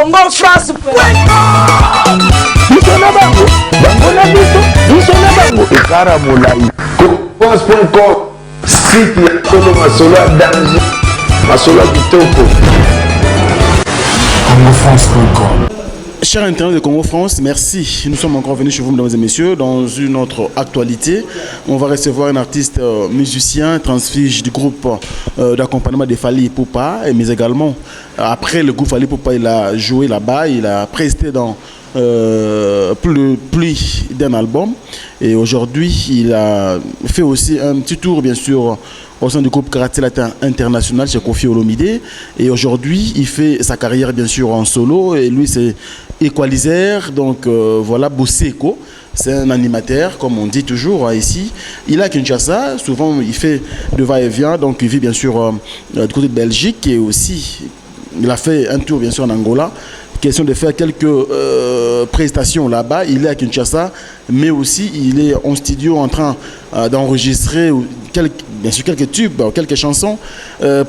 CongoFrance.com. France.com, site ya Tolo Masolo danger, Masolo Kitoko. CongoFrance.com. Chers internautes de Congo France, merci. Nous sommes encore venus chez vous, mesdames et messieurs, dans une autre actualité. On va recevoir un artiste musicien, transfuge du groupe d'accompagnement de Fally Ipupa, mais également, après le groupe Fally Ipupa, il a joué là-bas, il a presté dans plus d'un album. Et aujourd'hui, il a fait aussi un petit tour, bien sûr, au sein du groupe Karaté Latin International chez Koffi Olomide. Et aujourd'hui, il fait sa carrière, bien sûr, en solo. Et lui, c'est Equalizer. Donc, voilà, Boseko. C'est un animateur, comme on dit toujours ici. Il est à Kinshasa. Souvent, il fait de va-et-vient. Donc, il vit, bien sûr, du côté de Belgique. Et aussi, il a fait un tour, bien sûr, en Angola. Question de faire quelques prestations là-bas. Il est à Kinshasa, mais aussi il est en studio en train d'enregistrer bien sûr quelques tubes, quelques chansons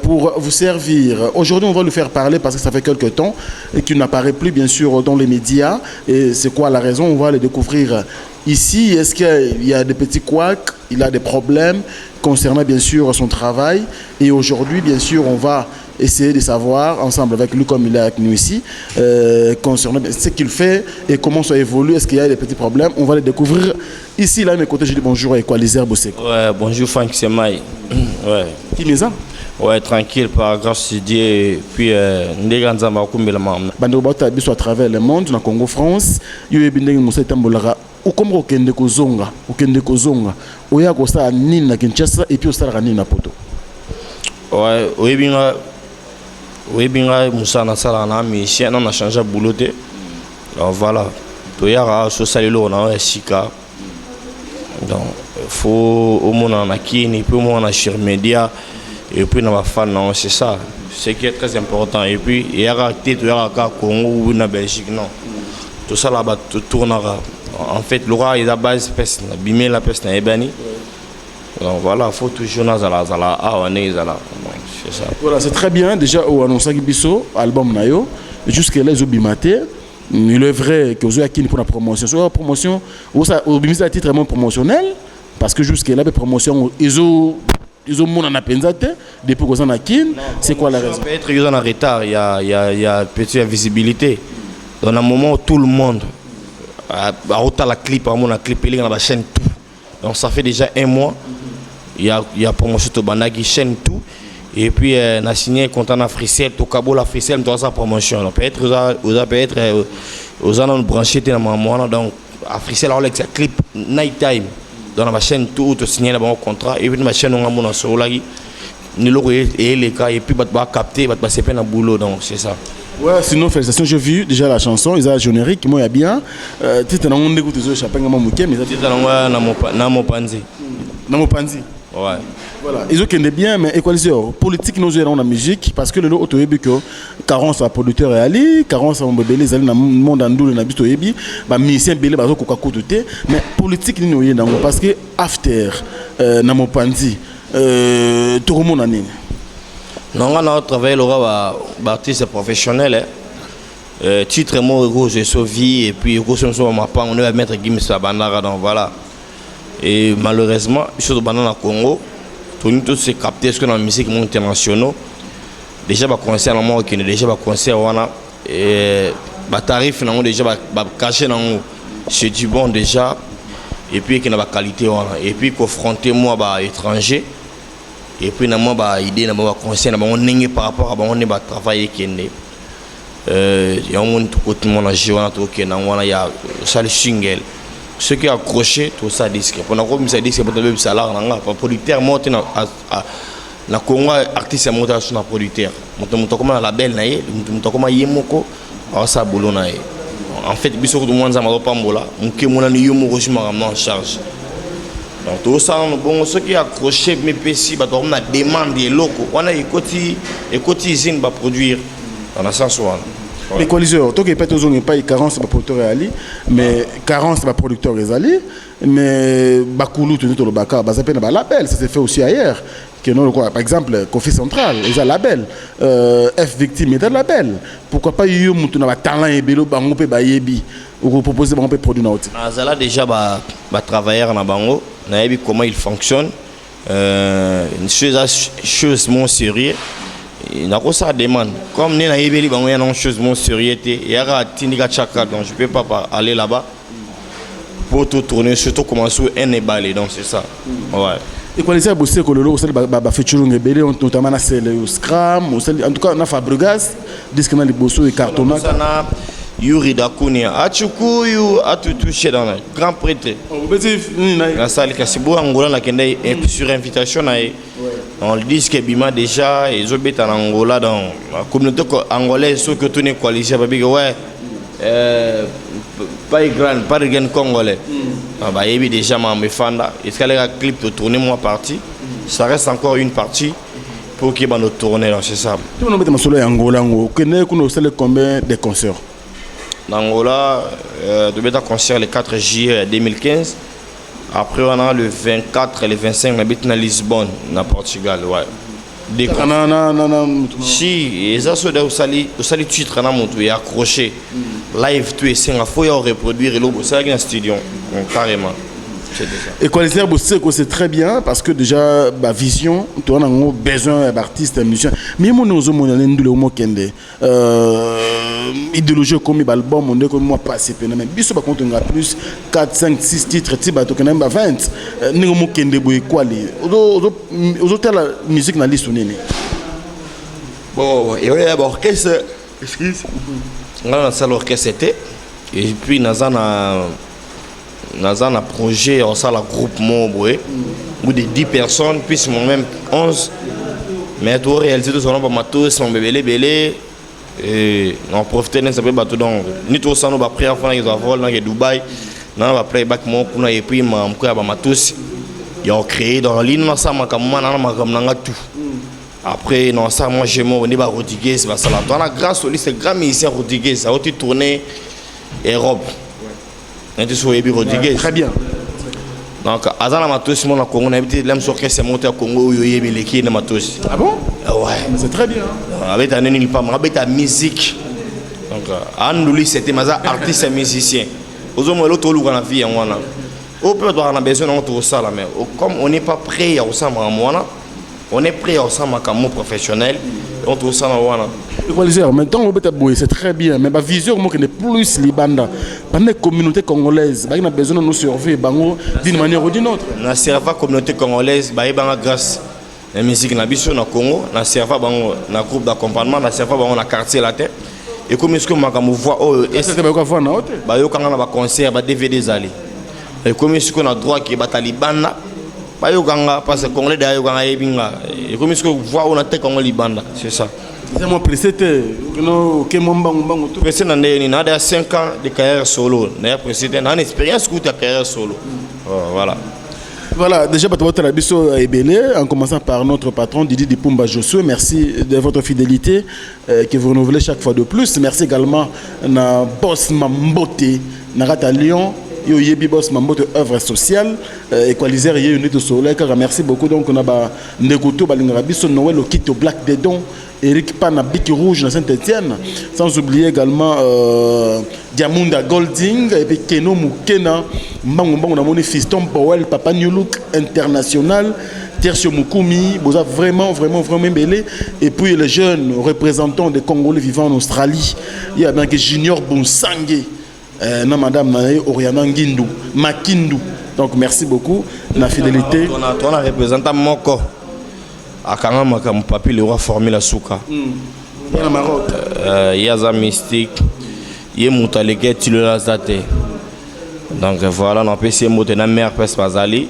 pour vous servir. Aujourd'hui, on va le faire parler parce que ça fait quelques temps et qu'il n'apparaît plus bien sûr dans les médias. Et c'est quoi la raison? On va le découvrir ici. Est-ce qu'il y a des petits couacs? Il a des problèmes concernant bien sûr son travail. Et aujourd'hui, bien sûr, on va essayer de savoir ensemble avec lui, comme il est avec nous ici, concernant ce qu'il fait et comment ça évolue. Est-ce qu'il y a des petits problèmes? On va les découvrir ici. Là, à mes côtés, je dis bonjour à Equalizer Boseko. Ouais, bonjour Franck, c'est Maï. Ouais. Qui est ça? Ouais, tranquille, par grâce à Dieu. Et puis, nous sommes à travers le monde, dans le Congo France. Il y a des ukomba okende kozonga oya kosa nini na Kinshasa et puis osala nini na poto. Ouais, oui bien Moussa na sala na mission on a changé boulot. Donc voilà, to yara so salelo na sika. Donc faut au monde na kini puis moi na sur média et puis na ba fan non, c'est ça. Ce qui est très important et puis yara té to yara ka Congo ou na Belgique non. Tout ça là-bas tournera. En fait, le roi est à base peste, bimé la peste na ebani. Donc voilà, faut toujours na zala on est zala. C'est ça. Voilà, c'est très bien déjà au annoncer biso album nayo jusque là ils ont bimaté. Il est vrai que vous avez pour la promotion. Sur la promotion, au bimis à titre vraiment promotionnel parce que jusque là les promotions ils ont mon en apenzate depuis que ça na kin, c'est quoi la raison? Peut-être ils ont en retard, il y a petite visibilité. Dans un moment où tout le monde la clip, la clip il dans la chaîne tout. Donc ça fait déjà un mois. Il y a promotion de Banagi chaîne tout. Et puis on a signé content à Frissel, tout Cabo la Frissel dans sa promotion. Peut-être aux gens branché dans ma mois donc à Frissel alors avec sa clip Night Time dans la chaîne tout tu signé un contrat et puis ma chaîne on a mon sur là ni le et les cas et puis va capter va passer peine à boulot donc c'est ça. Ouais, sinon félicitations, j'ai vu déjà la chanson, ils ont générique, moi il y a bien. Tu sais, on écoute les autres chapins à Mamouké, mais tu sais, na Mopanzi. Na Mopanzi. Ouais. Voilà, ils ont qu'un bien, mais Equalizer, politique nous gérons la musique parce que le lot autoébé que carence à producteur et ali, carence à bébé les ali dans le monde andou le nabi autoébé, bah musicien belé bazo koka kototé, mais politique nous y est dans parce que after na Mopanzi, tout le monde a né. Non, on a travaillé le artiste professionnel. Titre moi Rose et Sophie et puis Rose ma part on va mettre Gims à Bandara donc voilà. Et malheureusement, sur le Banana Congo, tout s'est capté ce que dans la musique internationale. Déjà va concert en moi qui déjà va concert wana et ba tarif non déjà va cacher dans c'est du bon déjà et puis qui n'a pas qualité wana et puis confronter moi ba étranger. Et puis moi bah idée na ba conseil na ba on ningi par rapport à ba on ne ba travailler kende y a un monde côté mon agi wana to ke na wana ya sale single ce qui a accroché tout ça disque pour na ko mi ça disque pour te salaire na pas producteur monte na Congo artiste monte sur na producteur monte comme la label na ye monte comme yemoko a ça bolo na ye en fait biso ko mwanza ma pas mbola mke mona ni yemoko je en charge. Donc tout ça, bon, ce qui a accroché mes PC, on a demandé des locaux. On a écouté usine va produire dans la sens où les coaliseurs, toi qui peut-être pas carence pas producteur ali, mais carence pas producteur ali, mais Bakoulou tu dis le Baka, ça peine pas l'appel, ça s'est fait aussi ailleurs. Par exemple, Kofi Central, ils ont label. F Victime, ils ont label. Pourquoi pas il y a un talent et bélo, bango pe bayebi, ou proposer bango pe produit nauti. Azala déjà ba travailleur na bango, na yebi comment il fonctionne. Une chose mon sérieux. Na ko ça demande. Comme ni na yebi bango y a une chose mon sérieux té, y a tindika chakra donc je peux pas aller là-bas pour tout tourner surtout commencer un ébalé donc c'est ça. Ouais. Et quand les aboussés que le lot, c'est featuring belé, notamment na le Scrum, en tout cas na Fabregas, disque na les bossos et cartonnat. Ça na Yuri Dakunia, Achukuyu, a tout touché dans le grand prêtre. La salle Kassibo Angola na kende sur invitation na on le dit que Bima déjà ils ont été en Angola dans la communauté angolaise ceux que tout n'est coalisé parce que ouais pas de grand congolais. Bah il y a déjà ma fanda. Est-ce qu'elle a un clip de tourner moi partie? Ça reste encore une partie pour qu'il va nous tourner là c'est ça. Tu nous mettons sur Angola, on connaît combien de concerts? L'Angola de mettre un concert le 4 juillet 2015. Après on a le 24 et le 25 on habite à Lisbonne, dans Portugal, ouais. Si, et ça c'est le titre on a monté accroché. Live tu es sans faut y reproduire le ça dans studio carrément. Et quoi les herbes c'est très bien parce que déjà ma vision tu as besoin d'artistes musiciens mais mon ozo mon ndule mo kende idéologie comme album on est comme moi passé mais biso ba compte on a plus 4 5 6 titres tiba to kana 20 ningo mo kende boy quoi les ozo la musique na liste nini bon et ouais orchestre excuse on a ça l'orchestre était et puis dans un projet on a la groupe membre ou de 10 personnes puis moi-même 11 mais tout réalisé tout ça on va tous on belé et on profite de ça peut bateau donc ni tout ça nous va première fois ils ont volé dans Dubaï non va playback mon kuna et puis ma mko ba tous ils ont créé dans l'île na ça makamma na tout après non ça moi j'ai mon on est ba Rodriguez va ça là dans la grâce au c'est grand musicien Rodriguez ça a été tourné Europe. Très bien. Donc, Azana Matos, mon Congo, on a habité l'âme sur c'est monté à Congo, où il y a les qui Matos. Ah bon? Ouais. C'est très bien. Avec un ennemi, pas avec ta musique. Donc, Andouli, c'était un artiste et musicien. Aux hommes, l'autre, on a vie en Wana. Au peu, on a besoin de ça, mais comme on n'est pas prêt à ça, on est prêt à ça, comme professionnel, on trouve ça en Wana. Maintenant, c'est très bien, mais ma vision est plus libanda. Pendant la communauté congolaise, on a besoin de nous survivre d'une manière ou d'une autre. Dans la communauté congolaise, grâce à la musique dans le Congo, dans le groupe d'accompagnement, dans le quartier latin. Et comme est-ce que je vois, il y a un concert, des DVD. Et comme est-ce qu'on a droit qu'il y ait des Libanda, parce que les Congolais derrière, et comme est-ce que vous voyez, on a des Congolais, c'est ça. C'est mon précédent. Précédent, il a 5 ans de carrière solo. Il a une expérience de carrière solo. Voilà. Voilà, déjà, en commençant par notre patron Didi Dipumba Josué, merci de votre fidélité que vous renouvelez chaque fois de plus. Merci également à Boss Mambote, Narata Lyon. Yo yebi boss mambote œuvre sociale équalisaire yé unité soleil car merci beaucoup donc on a Negoto Balingarabiso Noël au kit au Black Dedon Eric Pana Bic Rouge dans Saint-Étienne sans oublier également Diamunda Golding et puis Keno Mukena Mbango na moni Fiston Powell Papa New Look International Tertio Mukumi vous avez vraiment belé et puis les jeunes représentants des Congolais vivant en Australie il y a bien que Junior Bonsangue non madame Oriana Ngindu Makindu donc merci beaucoup la fidélité on a représenté mon corps à Kangama comme papi le roi formé la souka il y a Maroc il y a za mystique il y a Moutaleke Tilola Zate donc voilà on peut essayer de monter la mère pèse pas aller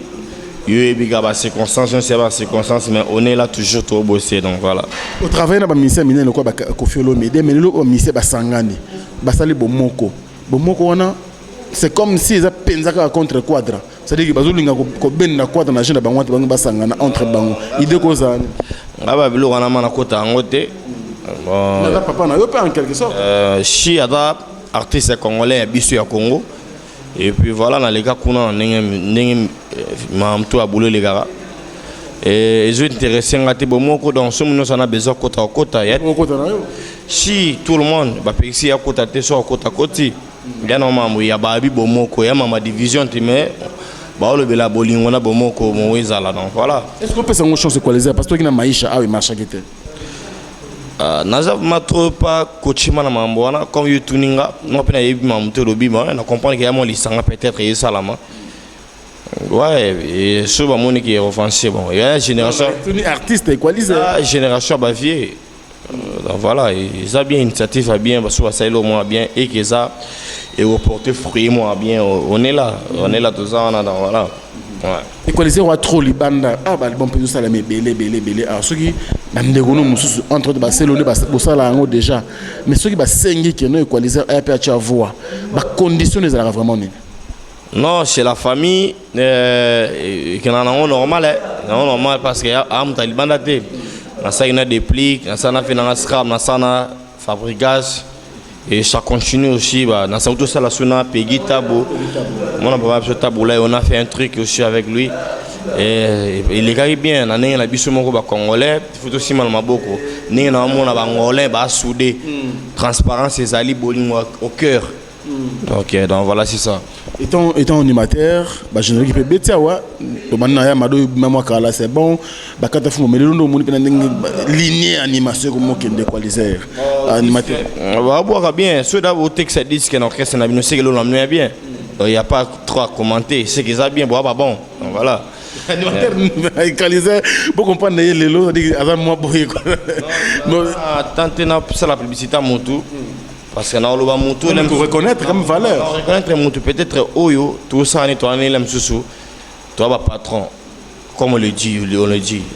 il y a des circonstances je ne sais pas circonstances mais on est là toujours trop bosser donc voilà au travail na ba ministère minene quoi ba Kofi Olomide mais le ministère ba sangani ba sali bomoko c'est comme si ils ont contre quadra. C'est-à-dire que les gens qui ont quadra na jeune bango ba sangana entre bango. Idée cosa. Aba bilo wana mana kota ngote. Na papa na yo en quelque sorte. Si ada artiste congolais biso ya Congo. Et puis voilà na les gars kuna ndenge mamto a boulé les gars. et ils ont intéressé à te bomoko dans ce moment on a besoin kota si tout le monde va ici à kota te so kota koti ya normalement il y a babi bomoko ya mama division te mais ba le bela bolingo na bomoko mo ezala donc voilà. Est-ce qu'on peut s'en chance équaliser parce que qui na maisha ah oui marcha qui était naza matro pas coachima na mamboana comme you tuninga non pena yebi mamuto lobi ma na comprendre que ya mon lisanga peut-être et salama. Ouais, et ce moment qui est offensif, bon, il y a une génération. Artiste équalisé. La génération bavier. Donc voilà, ils ont bien initiative à bien, parce que ça est au moins bien et que ça et reporter fruit moi bien. On est là tout ça, on a dans voilà. Ouais. Équalisé ou trop libanda. Ah bah bon peut ça la mais belé. Alors ceux qui même des gros mususu entre de Barcelone ça là en déjà. Mais ceux qui ba sengi qui non équalisé a pas à voir. Ba conditions les a vraiment ni. Non, c'est la famille qui est normal, normal parce que am taliban daté. Na ça il y a des plis, na ça na fait na scrap, na ça na fabricage et ça continue aussi bah na ça tout ça la sona Peggy Tabo. Mon papa ce Tabo là on a fait un truc aussi avec lui et il est gars bien na ninga na biso moko ba congolais, photo aussi mal maboko. Ninga na mona ba ngolais ba soudé. Transparence et ali bolingo au cœur. Donc voilà c'est ça. Étant animateur, bah je ne peux pas ouais. Maintenant ya mado même kala c'est bon. Bah quand tu fais mais le nom moni pena lignée animation comme qui déqualiser. Animateur. On va voir bien. Ceux d'abord texte disent que l'orchestre n'a bien c'est que l'on bien. Il y a pas trop à commenter. C'est que ça bien bon. Donc voilà. Animateur déqualiser pour comprendre les lots dit avant moi boy. Non. Tenter na ça la publicité à mon tour. Parce que nous avons monté pour reconnaître comme valeur. Reconnaître monté peut-être Oyo, tout ça on est là monsieur. Toi va patron. Comme on le dit.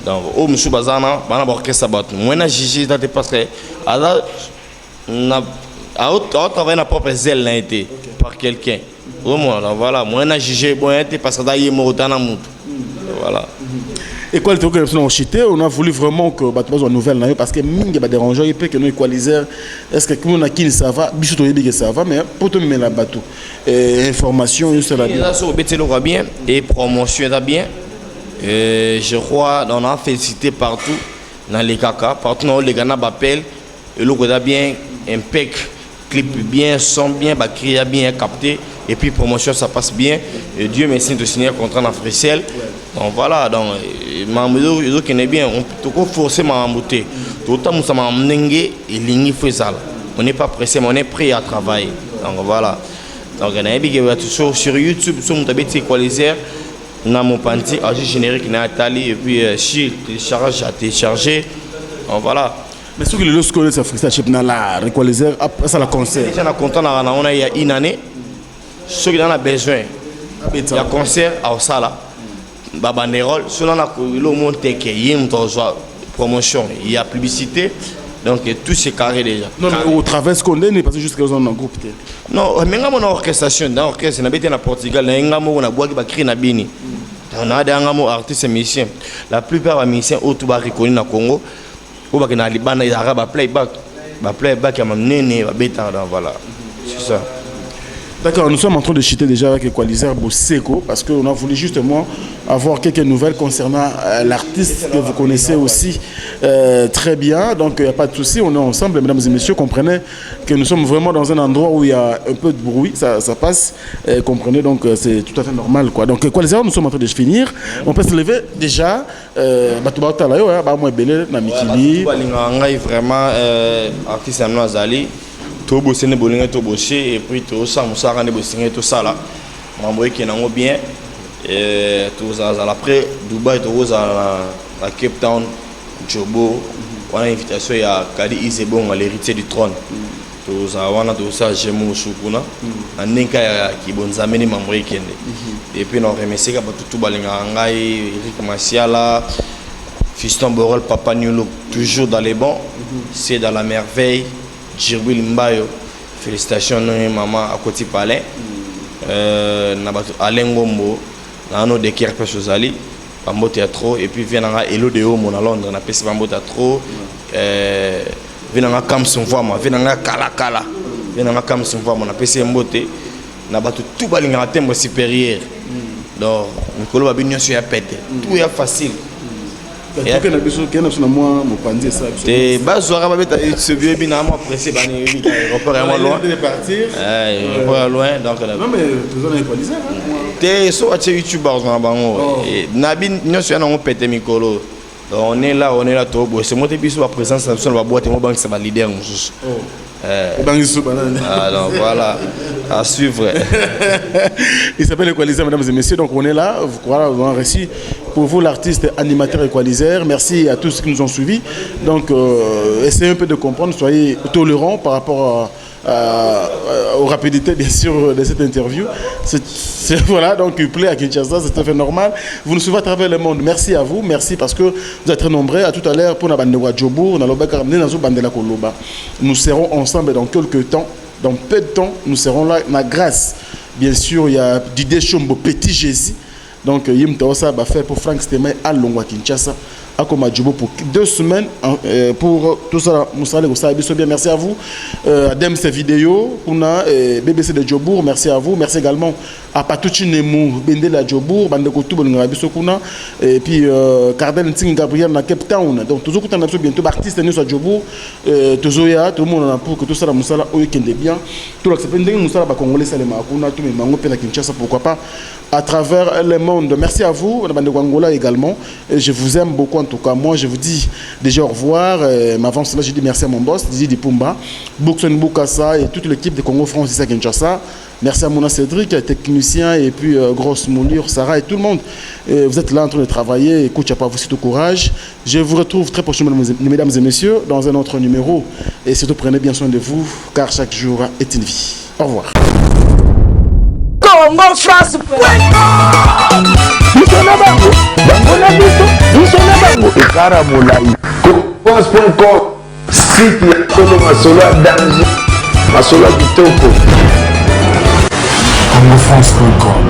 Donc au monsieur Bazana, bana orchestre bat. Moi na jugé dans parce que na travailler na propre zèle n'a été par quelqu'un. Vraiment voilà, moi na jugé bon été parce que d'ailleurs mort dans la monte. Voilà. Et quoi le truc que nous chité, on a voulu vraiment que bah tu une nouvelle parce que mingi va déranger il peut que nous équaliser est-ce que comme on a qui ça va biso to que ça va mais pour te mettre la bateau information ça va bien ça va bien et promotion va bien je crois on a félicité partout dans les caca partout dans les Ghana m'appelle et le gars bien impec clip bien son bien bah crier bien capté et puis promotion ça passe bien et Dieu merci de signer un contrat en Frissel. Donc voilà, donc Mamadou qui est bien, on peut forcément embouter. Tout le temps, nous sommes emmenés et lignes faisal. On n'est pas pressé, mais on est prêt à travailler. Donc voilà. Donc on a bien sur YouTube, sur mon tablette équaliser, dans mon panty, agir générique n'a tali et puis si télécharge à télécharger. Donc voilà. Mais ce que le scolaire ça fait ça chef na la équaliser après ça la concert. Déjà on a content on a il y a une année. Ceux qui en a besoin. Il y a concert à Osala. Babanderol, selon la promotion, il y a publicité, donc tout c'est carré déjà. Non, mais au travers ce qu'on est, parce que jusqu'à présent, on a un groupe. Non, mais on a une orchestration, dans l'orchestre, on a été en Portugal, on a bois qui va créer na bini. On a des artistes et musiciens. La plupart des musiciens autour de reconnus dans le Congo, ou dans le Liban, ils ont playback, playback, voilà, c'est ça. D'accord, nous sommes en train de chiter déjà avec Equalizer Boseko parce qu'on a voulu justement avoir quelques nouvelles concernant l'artiste que vous connaissez aussi très bien. Donc il n'y a pas de souci, on est ensemble, mesdames et messieurs. Comprenez que nous sommes vraiment dans un endroit où il y a un peu de bruit, ça passe. Comprenez, donc c'est tout à fait normal, quoi. Donc Equalizer, nous sommes en train de finir. On peut se lever déjà. Vraiment, artiste Amnoazali. Tout bosser ne bolinga tout bosser et puis tout ça musara ne bosser tout ça là mamboy qui n'en bien et tout ça après Dubaï tout ça à Cape Town Jobo on a invitation à Kadi Isebon l'héritier du trône tout ça on a tout ça j'aime Shukuna aninka qui bonzameni mamboy qui et puis on remercie que tout balinga ngai Eric Masiala Fiston Borel Papa Nulo toujours dans les bons c'est dans la merveille. Jirbil Mbayo, félicitations maman à côté palais. Alain Gombo, Nano de Kierpe Sozali, Bambo Théâtre, et puis Vienanga Elo de Homo à Londres, on a passé Bambo Théâtre, Vienanga Kamson Vama, Vienanga Kala, Vienanga Kamson Vama, on a passé Mbote, on a battu tout balinga à thème supérieur. Donc, Nicolas Babignon sur la pète, tout est facile. Et bazouara babeta ce vieux binalement pressé bani aéroport vraiment loin. Loin donc là. Non mais vous en équalisé T'es sur YouTubers dans bango. Nabi nous sommes en pété micro. On est là tout. C'est moi qui suis la présence sur la boîte et mon banque c'est ma leader. Alors voilà, à suivre. Il s'appelle Equalizer, mesdames et messieurs. Donc on est là, voilà, on a un récit pour vous, l'artiste animateur Equalizer. Merci à tous ceux qui nous ont suivis. Donc essayez un peu de comprendre, soyez tolérants par rapport aux rapidités bien sûr de cette interview. Voilà, donc il plaît à Kinshasa, c'est tout à fait normal. Vous nous suivez à travers le monde. Merci à vous, merci parce que vous êtes très nombreux. À tout à l'heure pour la bande de Wadjobour, nous serons ensemble dans quelques temps, dans peu de temps, nous serons là. La grâce, bien sûr, il y a Didier Chombo, Petit Jésus. Donc, Yim Taosa va faire pour Frank Stemay à Longwa Kinshasa, à Komadjobo pour 2 semaines. Pour tout ça, bien. Merci à vous. Adem, ces vidéos, on a BBC de Djobour, merci à vous. Merci également à Patouchi Nemou, Bende la Djobour, Bande Koutou, et puis Cardel Nting Gabriel na Cape Town. Donc, toujours qu'on a bientôt artiste nous à Djobour, Tozoya, tout le monde en a pour que tout ça, la Moussala, Oyekende bien. Tout l'accepte, Moussala, Congolais, Salema, Akuna, tout le monde, Kinshasa, pourquoi pas, à travers le monde. Merci à vous, Bande Angola également. Et je vous aime beaucoup en tout cas. Moi, je vous dis déjà au revoir. Mais avant cela, je dis merci à mon boss, Didi Dipumba, Boukson Boukassa et toute l'équipe de Congo France ici à Kinshasa. Merci à Mona Cédric, technicien, et puis Grosse Moulure, Sarah et tout le monde. Vous êtes là en train de travailler. Écoute, pas vous, c'est tout courage. Je vous retrouve très prochainement, mesdames et messieurs, dans un autre numéro. Et surtout, prenez bien soin de vous, car chaque jour est une vie. Au revoir. Congo France. France.com, site ya Kolo Masolo ya danger, Masolo ya kitoko. CongoFrance.com